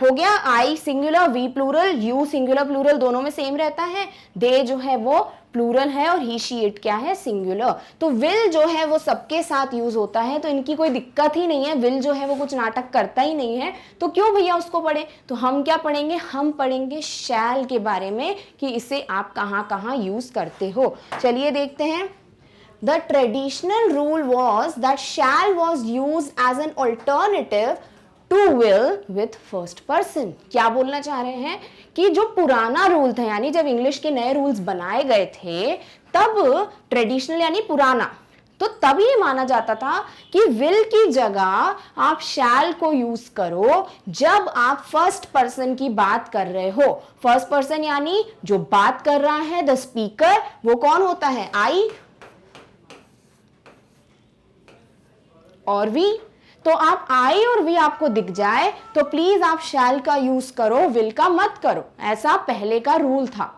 हो गया, I singular, we plural, you singular plural दोनों में सेम रहता है, दे जो है वो प्लूरल है और ही, शी, इट क्या है, सिंगुलर। तो विल जो है वो सबके साथ यूज होता है, तो इनकी कोई दिक्कत ही नहीं है। विल जो है वो कुछ नाटक करता ही नहीं है, तो क्यों भैया उसको पढ़े। तो हम क्या पढ़ेंगे, हम पढ़ेंगे शैल के बारे में कि इसे आप कहाँ कहाँ यूज करते हो। चलिए देखते हैं। The traditional rule was that shall was used as an alternative to will with first person. क्या बोलना चाह रहे हैं कि जो पुराना रूल था, यानी जब इंग्लिश के नए रूल्स बनाए गए थे तब ट्रेडिशनल यानी पुराना, तो तब ये माना जाता था कि विल की जगह आप शैल को यूज करो जब आप फर्स्ट पर्सन की बात कर रहे हो। फर्स्ट पर्सन यानी जो बात कर रहा है, द स्पीकर, वो कौन होता है? आई और वी। तो आप आई और वी आपको दिख जाए तो प्लीज आप शैल का यूज करो, विल का मत करो। ऐसा पहले का रूल था,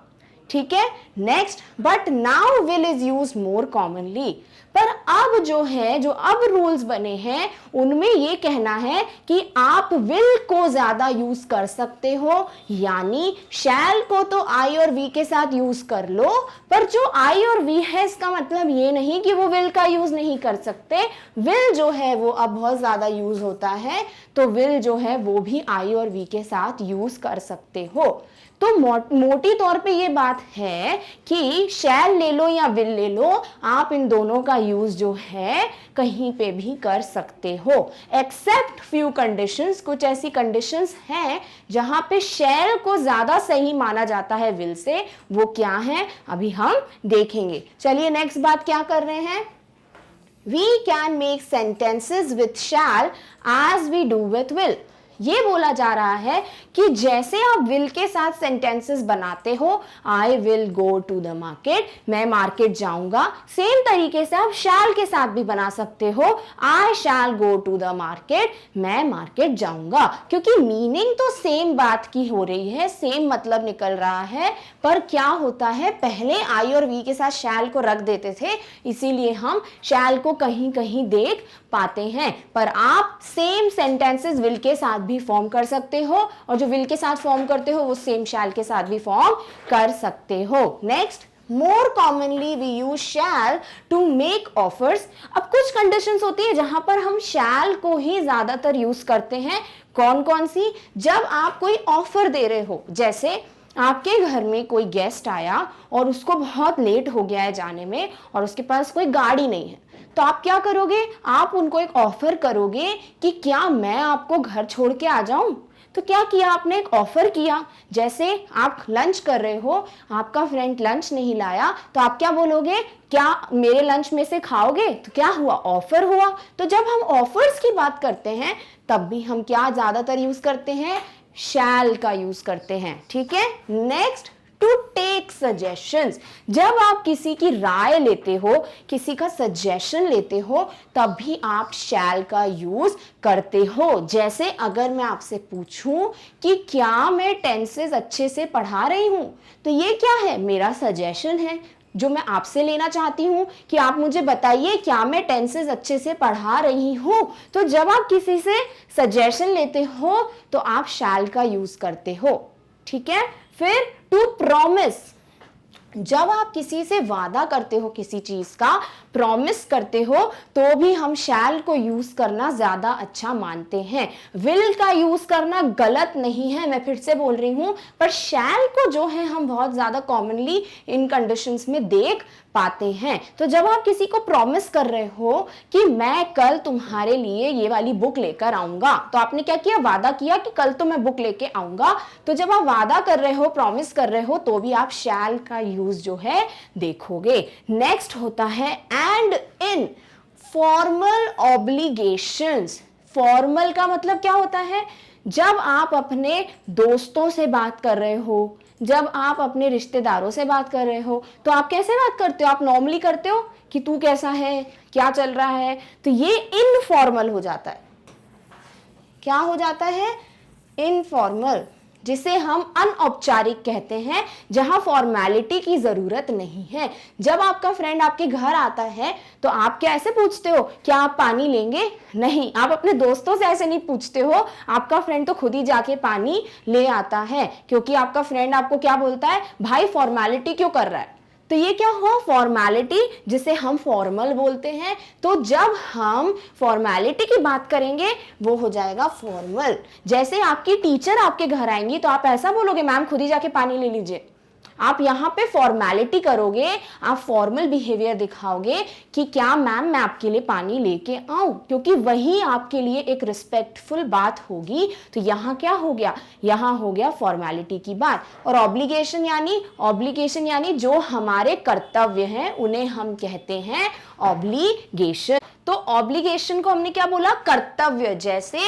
ठीक है। Next, but now will is use more commonly. पर अब जो है, जो अब रूल्स बने हैं उनमें ये कहना है कि आप विल को ज्यादा यूज कर सकते हो, यानी शैल को तो आई और वी के साथ यूज कर लो, पर जो आई और वी है इसका मतलब ये नहीं कि वो विल का यूज नहीं कर सकते। विल जो है वो अब बहुत ज्यादा यूज होता है, तो विल जो है वो भी आई और वी के साथ यूज कर सकते हो। तो मोटी तौर पे ये बात है कि शैल ले लो या विल ले लो, आप इन दोनों का यूज जो है कहीं पे भी कर सकते हो, एक्सेप्ट फ्यू कंडीशंस। कुछ ऐसी कंडीशंस हैं जहां पे शैल को ज्यादा सही माना जाता है विल से। वो क्या है अभी हम देखेंगे। चलिए नेक्स्ट बात क्या कर रहे हैं। We can make sentences with shall as we do with will। ये बोला जा रहा है कि जैसे आप विल के साथ सेंटेंसेस बनाते हो, I will go to the market, मैं मार्केट जाऊंगा, सेम तरीके से आप शैल के साथ भी बना सकते हो, आई shall go to the market, मैं मार्केट जाऊंगा। क्योंकि मीनिंग तो सेम बात की हो रही है, सेम मतलब निकल रहा है, पर क्या होता है पहले आई और वी के साथ शैल को रख देते थे, इसीलिए हम शैल को कहीं कहीं देख पाते हैं। पर आप सेम सेंटेंसेस विल के साथ भी फॉर्म कर सकते हो, और जो विल के साथ फॉर्म करते हो वो सेम शैल के साथ भी फॉर्म कर सकते हो। Next, more commonly we use shall to make offers. अब कुछ कंडीशंस होती है जहां पर हम शैल को ही ज्यादातर यूज करते हैं। कौन कौन सी? जब आप कोई ऑफर दे रहे हो, जैसे आपके घर में कोई गेस्ट आया और उसको बहुत लेट हो गया है जाने में और उसके पास कोई गाड़ी नहीं है, तो आप क्या करोगे? आप उनको एक ऑफर करोगे कि क्या मैं आपको घर छोड़ के आ जाऊं? तो क्या किया आपने? एक ऑफर किया। जैसे आप लंच कर रहे हो, आपका फ्रेंड लंच नहीं लाया, तो आप क्या बोलोगे? क्या मेरे लंच में से खाओगे? तो क्या हुआ? ऑफर हुआ। तो जब हम ऑफर्स की बात करते हैं तब भी हम क्या ज्यादातर यूज करते हैं? शैल का यूज करते हैं, ठीक है। Next, to take suggestions. जब आप किसी की राय लेते हो, किसी का सजेशन लेते हो, तब भी आप शैल का यूज करते हो। जैसे अगर मैं आपसे पूछूं कि क्या मैं टेंसेस अच्छे से पढ़ा रही हूं, तो ये क्या है? मेरा सजेशन है जो मैं आपसे लेना चाहती हूं कि आप मुझे बताइए क्या मैं टेंसेस अच्छे से पढ़ा रही हूं। तो जब आप किसी से सजेशन लेते हो तो आप शैल का यूज करते हो, ठीक है। फिर टू प्रॉमिस, जब आप किसी से वादा करते हो, किसी चीज का प्रॉमिस करते हो, तो भी हम शैल को यूज करना ज्यादा अच्छा मानते हैं। विल का यूज करना गलत नहीं है, मैं फिर से बोल रही हूं, पर शैल को जो है हम बहुत ज्यादा कॉमनली इन कंडीशंस में देख पाते हैं। तो जब आप किसी को प्रॉमिस कर रहे हो कि मैं कल तुम्हारे लिए ये वाली बुक लेकर आऊंगा, तो आपने क्या किया? वादा किया कि कल तो मैं बुक लेके आऊंगा। तो जब आप वादा कर रहे हो, प्रॉमिस कर रहे हो, तो भी आप शैल का यूज जो है देखोगे। नेक्स्ट होता है and in formal obligations. Formal का मतलब क्या होता है? जब आप अपने दोस्तों से बात कर रहे हो, जब आप अपने रिश्तेदारों से बात कर रहे हो, तो आप कैसे बात करते हो? आप नॉर्मली करते हो कि तू कैसा है, क्या चल रहा है। तो ये इनफॉर्मल हो जाता है। क्या हो जाता है? इनफॉर्मल, जिसे हम अनौपचारिक कहते हैं, जहां फॉर्मेलिटी की जरूरत नहीं है। जब आपका फ्रेंड आपके घर आता है तो आप क्या ऐसे पूछते हो क्या आप पानी लेंगे? नहीं, आप अपने दोस्तों से ऐसे नहीं पूछते हो। आपका फ्रेंड तो खुद ही जाके पानी ले आता है, क्योंकि आपका फ्रेंड आपको क्या बोलता है? भाई फॉर्मेलिटी क्यों कर रहा है? तो ये क्या हुआ? फॉर्मेलिटी, जिसे हम फॉर्मल बोलते हैं। तो जब हम फॉर्मेलिटी की बात करेंगे वो हो जाएगा फॉर्मल। जैसे आपकी टीचर आपके घर आएंगी तो आप ऐसा बोलोगे मैम खुद ही जाके पानी ले लीजिए, आप यहाँ पे फॉर्मेलिटी करोगे, आप फॉर्मल बिहेवियर दिखाओगे कि क्या मैम मैं आपके लिए पानी लेके आऊं, क्योंकि वही आपके लिए एक रिस्पेक्टफुल बात होगी। तो यहाँ क्या हो गया, यहाँ हो गया फॉर्मेलिटी की बात। और ऑब्लिगेशन यानी जो हमारे कर्तव्य हैं उन्हें हम कहते हैं ऑब्लिगेशन। तो ऑब्लिगेशन को हमने क्या बोला, कर्तव्य। जैसे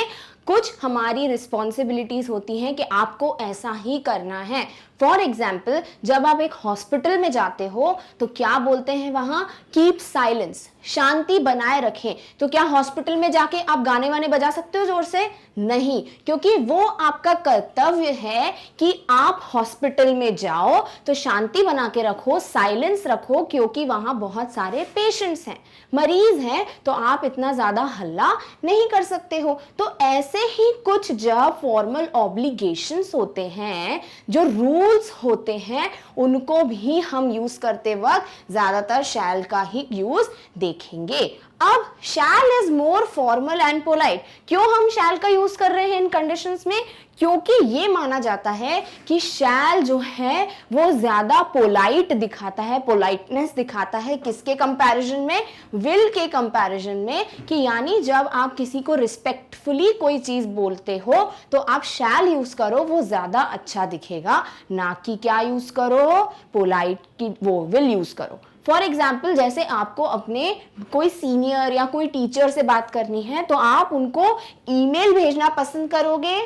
कुछ हमारी रिस्पॉन्सिबिलिटीज होती हैं कि आपको ऐसा ही करना है। फॉर एग्जाम्पल, जब आप एक हॉस्पिटल में जाते हो तो क्या बोलते हैं वहां, कीप साइलेंस, शांति बनाए रखें। तो क्या हॉस्पिटल में जाके आप गाने वाने बजा सकते हो जोर से? नहीं, क्योंकि वो आपका कर्तव्य है कि आप हॉस्पिटल में जाओ तो शांति बना के रखो, साइलेंस रखो, क्योंकि वहां बहुत सारे पेशेंट्स हैं, मरीज हैं, तो आप इतना ज्यादा हल्ला नहीं कर सकते हो। तो ऐसे ही कुछ जब फॉर्मल ऑब्लिगेशंस होते हैं, जो रूल्स होते हैं, उनको भी हम यूज करते वक्त ज्यादातर शैल का ही यूज देखेंगे। अब shall is more formal and polite. क्यों हम शैल का यूज कर रहे हैं इन कंडीशंस में? क्योंकि ये माना जाता है कि शैल जो है वो ज्यादा पोलाइट दिखाता है, पोलाइटनेस दिखाता है। किसके कंपैरिजन में? विल के कंपैरिजन में। कि यानी जब आप किसी को रिस्पेक्टफुली कोई चीज बोलते हो तो आप शैल यूज करो, वो ज्यादा अच्छा दिखेगा, ना कि क्या यूज करो, पोलाइट की वो विल यूज करो। फॉर एग्जाम्पल, जैसे आपको अपने कोई सीनियर या कोई टीचर से बात करनी है तो आप उनको ईमेल भेजना पसंद करोगे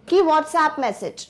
कि व्हाट्सएप मैसेज?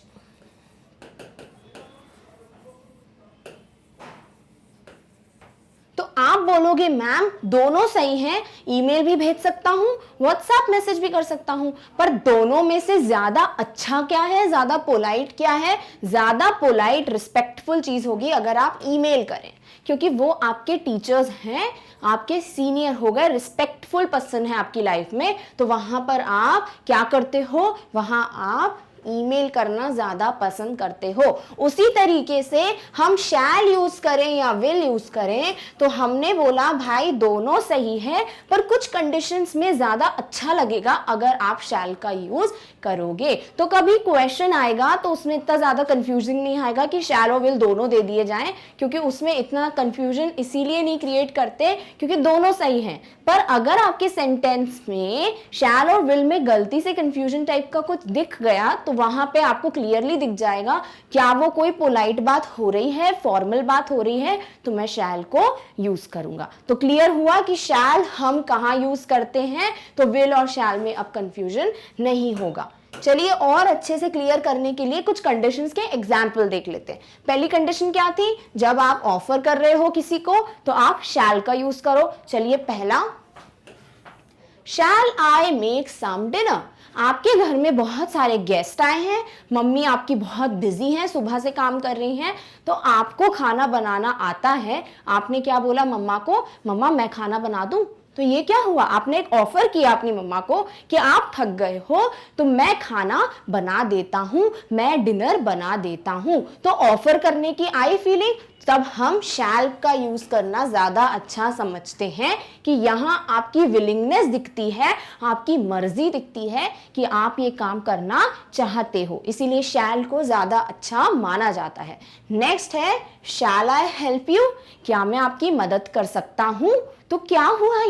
तो आप बोलोगे मैम दोनों सही हैं, ईमेल भी भेज सकता हूं, व्हाट्सएप मैसेज भी कर सकता हूं, पर दोनों में से ज्यादा अच्छा क्या है, ज्यादा पोलाइट क्या है? ज्यादा पोलाइट रिस्पेक्टफुल चीज होगी अगर आप ईमेल करें, क्योंकि वो आपके टीचर्स हैं, आपके सीनियर हो गए, रिस्पेक्टफुल पर्सन है आपकी लाइफ में। तो वहां पर आप क्या करते हो, वहां आप ईमेल करना ज्यादा पसंद करते हो। उसी तरीके से हम शैल यूज करें या विल यूज करें, तो हमने बोला भाई दोनों सही है, पर कुछ कंडीशंस में ज्यादा अच्छा लगेगा अगर आप शैल का यूज करोगे। तो कभी क्वेश्चन आएगा तो उसमें इतना ज्यादा कंफ्यूजिंग नहीं आएगा कि शैल और विल दोनों दे दिए जाएं, क्योंकि उसमें इतना कंफ्यूजन इसीलिए नहीं क्रिएट करते क्योंकि दोनों सही हैं। पर अगर आपके सेंटेंस में शैल और विल में गलती से कंफ्यूजन टाइप का कुछ दिख गया तो वहां पे आपको क्लियरली दिख जाएगा क्या वो कोई पोलाइट बात हो रही है, फॉर्मल बात हो रही है, तो मैं शैल को यूज करूंगा। तो क्लियर हुआ कि शैल हम कहां यूज करते हैं, तो विल और शैल में अब कंफ्यूजन नहीं होगा। चलिए और अच्छे से क्लियर करने के लिए कुछ कंडीशंस के एग्जाम्पल देख लेते हैं। पहली कंडीशन क्या थी, जब आप ऑफर कर रहे हो किसी को तो आप शैल का यूज करो। चलिए पहला, शैल आई मेक सम डिनर। आपके घर में बहुत सारे गेस्ट आए हैं, मम्मी आपकी बहुत बिजी हैं, सुबह से काम कर रही हैं, तो आपको खाना बनाना आता है। आपने क्या बोला मम्मा को, मम्मा मैं खाना बना दूं? तो ये क्या हुआ, आपने एक ऑफर किया अपनी मम्मा को कि आप थक गए हो तो मैं खाना बना देता हूं, मैं डिनर बना देता हूं। तो ऑफर करने की आई फीलिंग, तब हम शैल का यूज करना ज्यादा अच्छा समझते हैं कि यहां आपकी विलिंगनेस दिखती है, आपकी मर्जी दिखती है कि आप ये काम करना चाहते हो, इसीलिए शैल को ज्यादा अच्छा माना जाता है। नेक्स्ट है शैल आई हेल्प यू, क्या मैं आपकी मदद कर सकता हूं? तो क्या हुआ,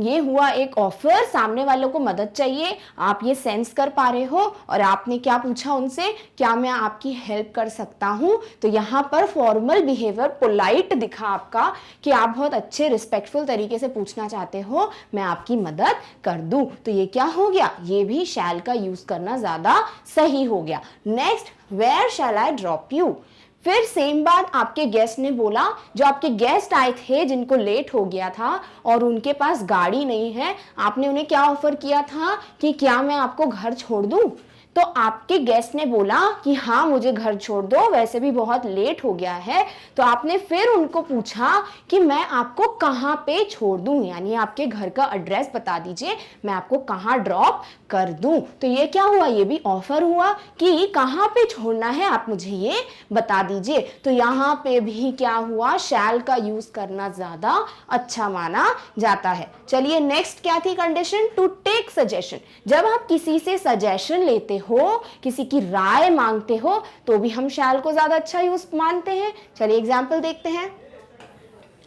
ये हुआ एक ऑफर, सामने वालों को मदद चाहिए, आप ये सेंस कर पा रहे हो और आपने क्या पूछा उनसे, क्या मैं आपकी हेल्प कर सकता हूं? तो यहाँ पर फॉर्मल बिहेवियर पोलाइट दिखा आपका कि आप बहुत अच्छे रिस्पेक्टफुल तरीके से पूछना चाहते हो, मैं आपकी मदद कर दूं। तो ये क्या हो गया, ये भी शैल का यूज करना ज्यादा सही हो गया। Next, where shall I drop you. फिर सेम बात आपके गेस्ट ने बोला, जो आपके गेस्ट आए थे जिनको लेट हो गया था और उनके पास गाड़ी नहीं है, आपने उन्हें क्या ऑफर किया था कि क्या मैं आपको घर छोड़ दूं? तो आपके गेस्ट ने बोला कि हाँ मुझे घर छोड़ दो, वैसे भी बहुत लेट हो गया है। तो आपने फिर उनको पूछा कि मैं आपको कहाँ पे छोड़ दूं, यानी आपके घर का एड्रेस बता दीजिए, मैं आपको कहाँ ड्रॉप कर दूं। तो ये क्या हुआ, ये भी ऑफर हुआ कि कहाँ पे छोड़ना है आप मुझे ये बता दीजिए। तो यहाँ पे भी क्या हुआ, शैल का यूज करना ज्यादा अच्छा माना जाता है। चलिए नेक्स्ट क्या थी कंडीशन, टू टेक सजेशन। जब आप किसी से सजेशन लेते हो, किसी की राय मांगते हो, तो भी हम शैल को ज्यादा अच्छा यूज मानते हैं। चलिए एग्जाम्पल देखते हैं।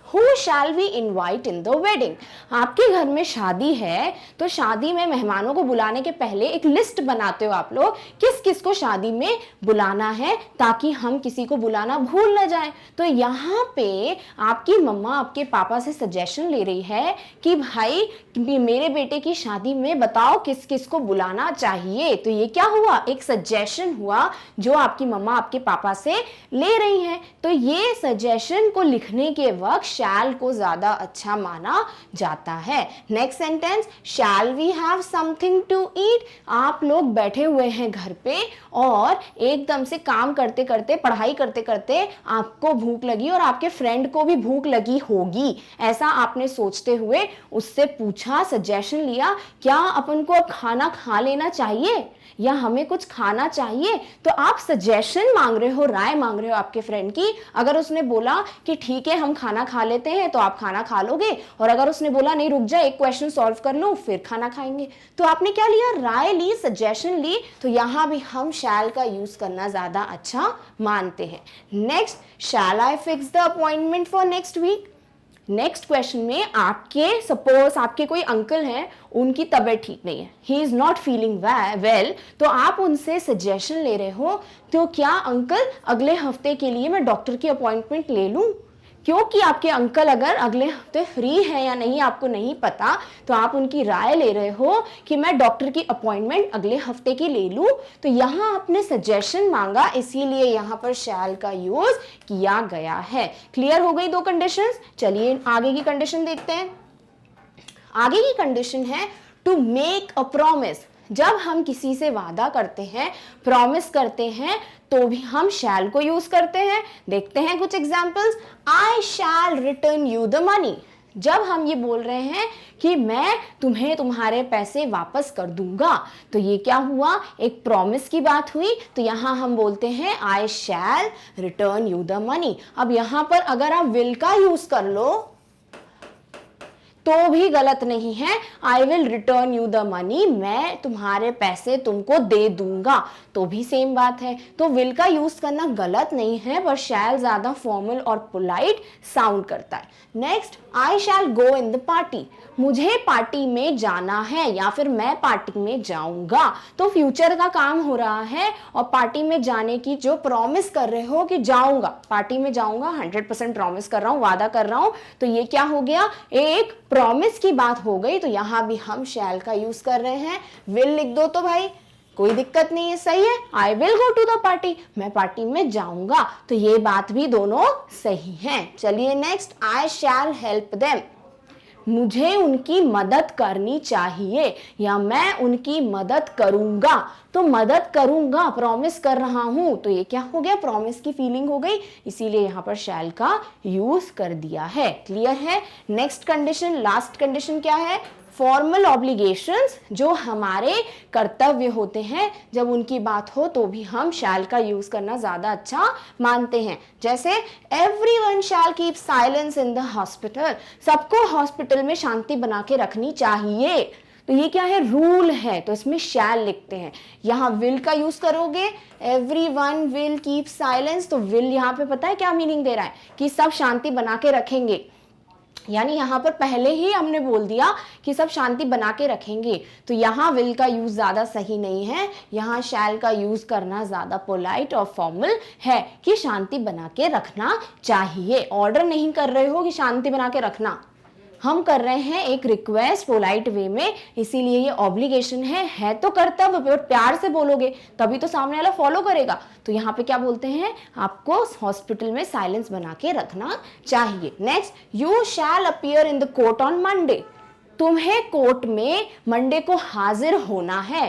Who shall we invite in the wedding? आपके घर में शादी है, तो शादी में मेहमानों को बुलाने के पहले एक लिस्ट बनाते हो आप लोग, किस किस को शादी में बुलाना है, ताकि हम किसी को बुलाना भूल न जाए। तो यहाँ पे आपकी मम्मा आपके पापा से सजेशन ले रही है कि भाई मेरे बेटे की शादी में बताओ किस किस को बुलाना चाहिए। तो ये क्या हुआ, एक सजेशन हुआ जो आपकी मम्मा आपके पापा से ले रही है। तो ये सजेशन को लिखने के वक्त शैल को ज्यादा अच्छा माना जाता है। Next sentence, shall we have something to eat? आप लोग बैठे हुए हैं घर पे और एकदम से काम करते करते, पढ़ाई करते करते आपको भूख लगी और आपके फ्रेंड को भी भूख लगी होगी, ऐसा आपने सोचते हुए उससे पूछा, सजेशन लिया, क्या अपन को अब खाना खा लेना चाहिए या हमें कुछ खाना चाहिए। तो आप सजेशन मांग रहे हो, राय मांग रहे हो आपके फ्रेंड की। अगर उसने बोला कि ठीक है हम खाना खा लेते हैं, तो आप खाना खा लोगे, और अगर उसने बोला नहीं रुक जा एक क्वेश्चन सॉल्व कर लो फिर खाना खाएंगे, तो आपने क्या लिया, राय ली, सजेशन ली। तो यहां भी हम शैल का यूज करना ज्यादा अच्छा मानते हैं। Next, shall I fix the appointment for next week? Next question में आपके सपोज आपके कोई अंकल हैं, उनकी तबीयत ठीक नहीं है, he is not feeling well, तो आप उनसे सजेशन ले रहे हो, तो क्या अंकल अगले हफ्ते के लिए मैं डॉक्टर की अपॉइंटमेंट ले लूं? क्योंकि आपके अंकल अगर अगले हफ्ते फ्री है या नहीं आपको नहीं पता, तो आप उनकी राय ले रहे हो कि मैं डॉक्टर की अपॉइंटमेंट अगले हफ्ते की ले लूं। तो यहाँ आपने सजेशन मांगा, इसीलिए यहाँ पर शैल का यूज किया गया है। क्लियर हो गई दो कंडीशंस? चलिए आगे की कंडीशन देखते हैं। आगे की कंडीशन है टू मेक अ प्रॉमिस। जब हम किसी से वादा करते हैं, प्रॉमिस करते हैं, तो भी हम शैल को यूज करते हैं। देखते हैं कुछ examples. I shall return you the money. जब हम ये बोल रहे हैं कि मैं तुम्हें तुम्हारे पैसे वापस कर दूंगा, तो ये क्या हुआ, एक प्रॉमिस की बात हुई। तो यहां हम बोलते हैं I shall return you the money. अब यहां पर अगर आप विल का यूज कर लो तो भी गलत नहीं है। I will return you the money, मैं तुम्हारे पैसे तुमको दे दूंगा, तो भी सेम बात है। तो विल का यूज करना गलत नहीं है, पर शैल ज्यादा फॉर्मल और पोलाइट साउंड करता है। Next, I shall go in the party. मुझे पार्टी में जाना है या फिर मैं पार्टी में जाऊंगा। तो फ्यूचर का काम हो रहा है और पार्टी में जाने की जो प्रॉमिस कर रहे हो कि जाऊंगा, पार्टी में जाऊंगा, 100% प्रॉमिस कर रहा हूं, वादा कर रहा हूं, तो ये क्या हो गया, एक प्रॉमिस की बात हो गई। तो यहां भी हम शैल का यूज कर रहे हैं। विल लिख दो तो भाई कोई दिक्कत नहीं है, सही है। I will go to the party, मैं पार्टी में जाऊंगा, तो ये बात भी दोनों सही हैं। चलिए next, I shell help them. मुझे उनकी मदद करनी चाहिए या मैं उनकी मदद करूंगा। तो मदद करूंगा, प्रॉमिस कर रहा हूं, तो ये क्या हो गया, प्रॉमिस की फीलिंग हो गई, इसीलिए यहां पर शैल का यूज कर दिया है। क्लियर है? नेक्स्ट कंडीशन, लास्ट कंडीशन क्या है, फॉर्मल ऑब्लिगेशंस, जो हमारे कर्तव्य होते हैं, जब उनकी बात हो तो भी हम शैल का यूज करना ज्यादा अच्छा मानते हैं। जैसे everyone shall keep silence in the hospital, सबको हॉस्पिटल में शांति बना के रखनी चाहिए। तो ये क्या है, रूल है, तो इसमें शैल लिखते हैं। यहाँ विल का यूज करोगे, एवरीवन विल कीप साइलेंस, तो विल यहाँ पे पता है क्या मीनिंग दे रहा है, कि सब शांति बना के रखेंगे। यानी यहां पर पहले ही हमने बोल दिया कि सब शांति बना के रखेंगे, तो यहां विल का यूज ज्यादा सही नहीं है, यहां शैल का यूज करना ज्यादा पोलाइट और फॉर्मल है, कि शांति बना के रखना चाहिए। ऑर्डर नहीं कर रहे हो कि शांति बना के रखना, हम कर रहे हैं एक रिक्वेस्ट पोलाइट वे में, इसीलिए ये ऑब्लिगेशन है तो कर्तव्य, पर प्यार से बोलोगे तभी तो सामने वाला फॉलो करेगा। तो यहाँ पे क्या बोलते हैं, आपको हॉस्पिटल में साइलेंस बना के रखना चाहिए। Next, you shall appear in the court on Monday. तुम्हें कोर्ट में मंडे को हाजिर होना है।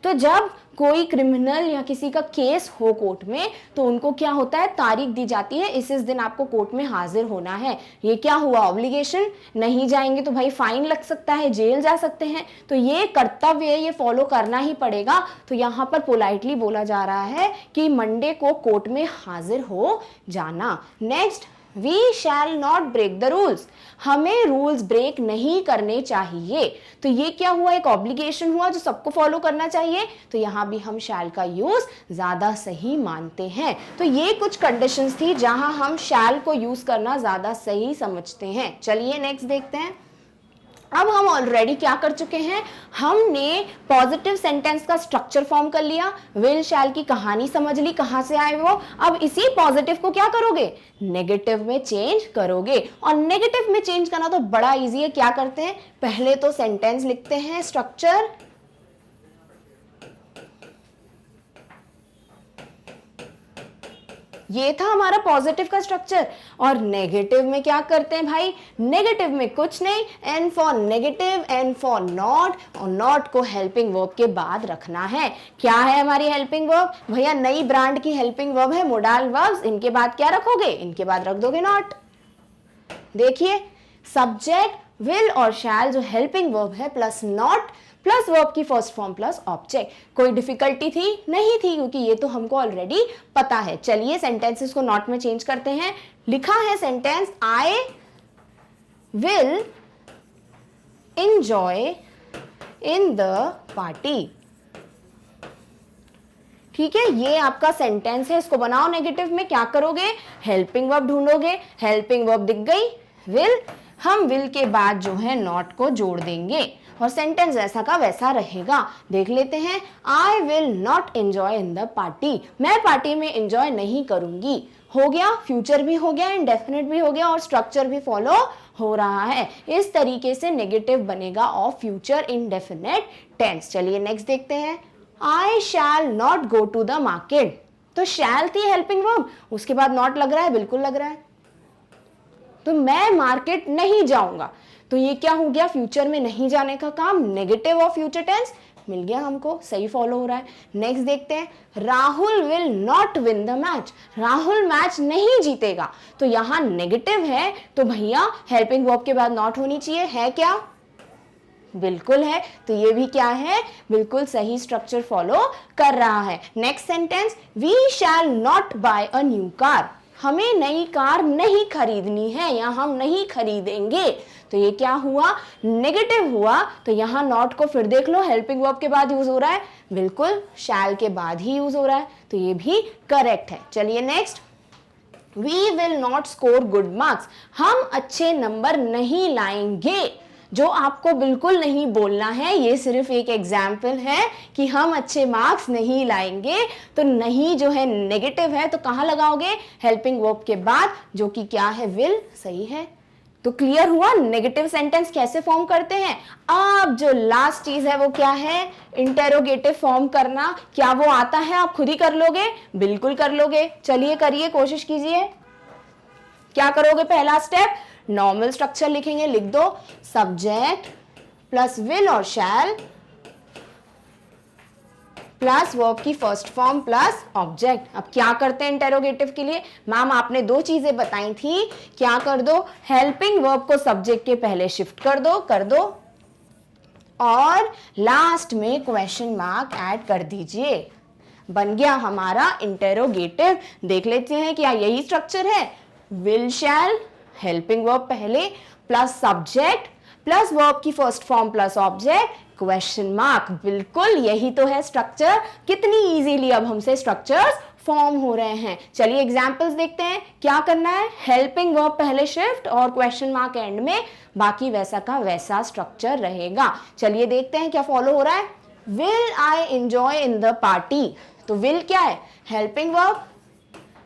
तो जब कोई क्रिमिनल या किसी का केस हो कोर्ट में, तो उनको क्या होता है, तारीख दी जाती है, इस दिन आपको कोर्ट में हाजिर होना है। ये क्या हुआ, ऑब्लिगेशन। नहीं जाएंगे तो भाई फाइन लग सकता है, जेल जा सकते हैं, तो ये कर्तव्य है, ये फॉलो करना ही पड़ेगा। तो यहाँ पर पोलाइटली बोला जा रहा है कि मंडे को कोर्ट में हाजिर हो जाना। Next, we shall not break the rules, हमें रूल्स ब्रेक नहीं करने चाहिए। तो ये क्या हुआ, एक ऑब्लिगेशन हुआ जो सबको फॉलो करना चाहिए, तो यहां भी हम शैल का यूज ज्यादा सही मानते हैं। तो ये कुछ कंडीशंस थी जहां हम शैल को यूज करना ज्यादा सही समझते हैं। चलिए नेक्स्ट देखते हैं। अब हम ऑलरेडी क्या कर चुके हैं, हमने पॉजिटिव सेंटेंस का स्ट्रक्चर फॉर्म कर लिया, विल शैल की कहानी समझ ली कहां से आए वो। अब इसी पॉजिटिव को क्या करोगे, नेगेटिव में चेंज करोगे। और नेगेटिव में चेंज करना तो बड़ा इजी है। क्या करते हैं, पहले तो सेंटेंस लिखते हैं, स्ट्रक्चर, ये था हमारा पॉजिटिव का स्ट्रक्चर। और नेगेटिव में क्या करते हैं भाई, नेगेटिव में कुछ नहीं, N for negative, N for not, और नॉट को हेल्पिंग वर्ब के बाद रखना है। क्या है हमारी हेल्पिंग वर्ब, भैया नई ब्रांड की हेल्पिंग वर्ब है मोडाल वर्ब्स, इनके बाद क्या रखोगे, इनके बाद रख दोगे नॉट। देखिए सब्जेक्ट, विल और शैल जो हेल्पिंग वर्ब है प्लस नॉट प्लस वर्ब की फर्स्ट फॉर्म प्लस ऑब्जेक्ट। कोई डिफिकल्टी थी, नहीं थी, क्योंकि ये तो हमको ऑलरेडी पता है। चलिए सेंटेंसेस को नॉट में चेंज करते हैं। लिखा है sentence, I will enjoy in the party. ठीक है, ये आपका सेंटेंस है, इसको बनाओ नेगेटिव में। क्या करोगे, हेल्पिंग वर्ब ढूंढोगे, हेल्पिंग वर्ब दिख गई विल, हम विल के बाद जो है नॉट को जोड़ देंगे और सेंटेंस वैसा का वैसा रहेगा। देख लेते हैं, I will not enjoy in the party, मैं पार्टी में एंजॉय नहीं करूंगी। हो गया, फ्यूचर भी हो गया, इंडेफिनिट भी हो गया और स्ट्रक्चर भी फॉलो हो रहा है। इस तरीके से नेगेटिव बनेगा ऑफ फ्यूचर इंडेफिनिट टेंस। चलिए नेक्स्ट देखते हैं, I shall not go to the market. तो शैल थी हेल्पिंग वर्ब, उसके बाद नॉट लग रहा है, बिल्कुल लग रहा है, तो मैं मार्केट नहीं जाऊंगा। तो ये क्या हो गया, फ्यूचर में नहीं जाने का काम, नेगेटिव ऑफ फ्यूचर टेंस मिल गया हमको, सही फॉलो हो रहा है। नेक्स्ट देखते हैं, Rahul will not win the match, Rahul match नहीं जीतेगा। तो यहां नेगेटिव है, तो भैया हेल्पिंग वर्ब के बाद नॉट होनी चाहिए, है क्या, बिल्कुल है। तो ये भी क्या है, बिल्कुल सही स्ट्रक्चर फॉलो कर रहा है। Next sentence, we shall not buy a new car, हमें नई कार नहीं खरीदनी है या हम नहीं खरीदेंगे। तो ये क्या हुआ, नेगेटिव हुआ। तो यहां नॉट को फिर देख लो, हेल्पिंग वर्ब के बाद यूज हो रहा है, बिल्कुल शैल के बाद ही यूज हो रहा है, तो ये भी करेक्ट है। चलिए next, we will not score good marks, हम अच्छे नंबर नहीं लाएंगे। जो आपको बिल्कुल नहीं बोलना है, ये सिर्फ एक एग्जाम्पल है कि हम अच्छे मार्क्स नहीं लाएंगे। तो नहीं जो है नेगेटिव है, तो कहां लगाओगे, हेल्पिंग वर्ब के बाद, जो कि क्या है, विल, सही है। तो क्लियर हुआ नेगेटिव सेंटेंस कैसे फॉर्म करते हैं। अब जो लास्ट चीज है वो क्या है, इंटेरोगेटिव फॉर्म करना। क्या वो आता है, आप खुद ही कर लोगे, बिल्कुल कर लोगे। चलिए करिए, कोशिश कीजिए। क्या करोगे, पहला स्टेप, नॉर्मल स्ट्रक्चर लिखेंगे, लिख दो, सब्जेक्ट प्लस विल और शैल प्लस वर्ब की फर्स्ट फॉर्म प्लस ऑब्जेक्ट। अब क्या करते हैं इंटेरोगेटिव के लिए, मैम आपने दो चीजें बताई थी, क्या कर दो, हेल्पिंग वर्ब को सब्जेक्ट के पहले शिफ्ट कर दो और लास्ट में क्वेश्चन मार्क ऐड कर दीजिए, बन गया हमारा इंटेरोगेटिव। देख लेते हैं क्या यही स्ट्रक्चर है, विल शैल, हेल्पिंग वर्ब पहले प्लस सब्जेक्ट प्लस वर्ब की first form plus object, question mark, बिल्कुल यही तो है स्ट्रक्चर। कितनी इजीली अब हमसे स्ट्रक्चर्स फॉर्म हो रहे हैं। चलिए एग्जांपल्स देखते हैं, क्या करना है, हेल्पिंग वर्ब पहले शिफ्ट और क्वेश्चन मार्क एंड में, बाकी वैसा का वैसा स्ट्रक्चर रहेगा। चलिए देखते हैं क्या फॉलो हो रहा है, will I enjoy in the party. तो विल क्या है, हेल्पिंग वर्ब,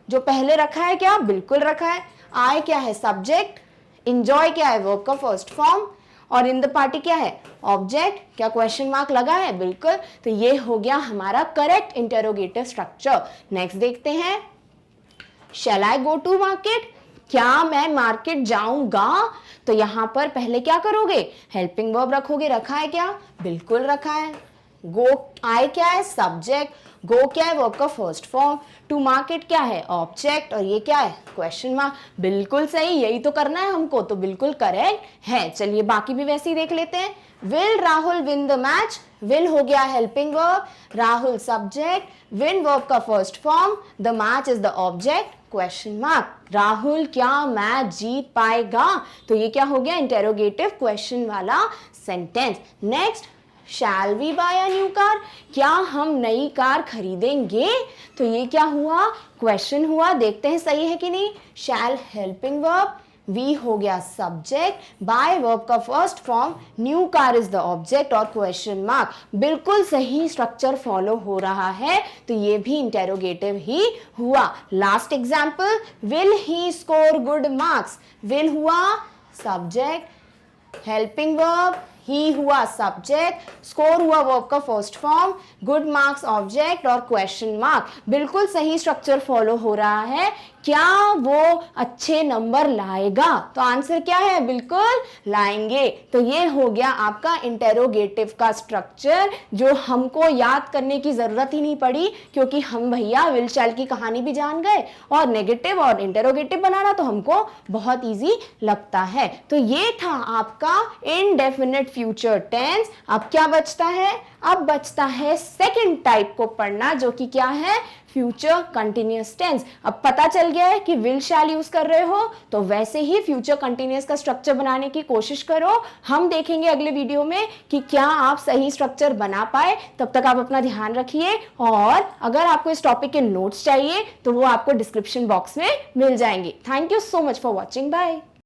जो पहले रखा है क्या, बिल्कुल रखा है। आई क्या है, सब्जेक्ट, एंजॉय क्या है, वर्ब का फर्स्ट फॉर्म, और इन द पार्टी क्या है, ऑब्जेक्ट। क्या क्वेश्चन मार्क लगा है, बिल्कुल। तो ये हो गया हमारा करेक्ट इंटेरोगेटिव स्ट्रक्चर। नेक्स्ट देखते हैं, शैल आई गो टू मार्केट, क्या मैं मार्केट जाऊंगा। तो यहां पर पहले क्या करोगे, हेल्पिंग वर्ब रखोगे, रखा है क्या, बिल्कुल रखा है। गो आई क्या है सब्जेक्ट, गो क्या है वर्ब का फर्स्ट फॉर्म, टू मार्केट क्या है ऑब्जेक्ट और ये क्या है क्वेश्चन मार्क। बिल्कुल सही, यही तो करना है हमको, तो बिल्कुल करेक्ट है। चलिए बाकी भी वैसे ही देख लेते हैं। Will Rahul win the match, will हो गया helping verb, Rahul subject, win verb का first form, the match is the object question mark. Rahul क्या मैच जीत पाएगा, तो ये क्या हो गया इंटेरोगेटिव क्वेश्चन वाला sentence. Next, shall we buy a new car, क्या हम नई कार खरीदेंगे, तो ये क्या हुआ क्वेश्चन हुआ। देखते हैं सही है कि नहीं। शैल हेल्पिंग वर्ब, वी हो गया सब्जेक्ट, बाय वर्ब का first form, new car is the object और क्वेश्चन मार्क। बिल्कुल सही स्ट्रक्चर फॉलो हो रहा है, तो ये भी इंटेरोगेटिव ही हुआ। Last example, will he score good marks, will हुआ सब्जेक्ट, हेल्पिंग वर्ब, ही हुआ सब्जेक्ट, स्कोर हुआ वर्ब का first form, good marks object और क्वेश्चन मार्क। बिल्कुल सही स्ट्रक्चर फॉलो हो रहा है। क्या वो अच्छे नंबर लाएगा, तो आंसर क्या है बिल्कुल लाएंगे। तो ये हो गया आपका इंटेरोगेटिव का स्ट्रक्चर, जो हमको याद करने की जरूरत ही नहीं पड़ी, क्योंकि हम भैया विल शैल की कहानी भी जान गए और नेगेटिव और इंटेरोगेटिव बनाना तो हमको बहुत इजी लगता है। तो ये था आपका इनडेफिनिट फ्यूचर टेंस। अब क्या बचता है, अब बचता है सेकंड टाइप को पढ़ना, जो कि क्या है फ्यूचर कंटिन्यूअस टेंस। अब पता चल गया है कि विल शैल यूज कर रहे हो, तो वैसे ही फ्यूचर कंटिन्यूअस का स्ट्रक्चर बनाने की कोशिश करो। हम देखेंगे अगले वीडियो में कि क्या आप सही स्ट्रक्चर बना पाए। तब तक आप अपना ध्यान रखिए, और अगर आपको इस टॉपिक के नोट्स चाहिए तो वो आपको डिस्क्रिप्शन बॉक्स में मिल जाएंगे। Thank you so much for watching, bye.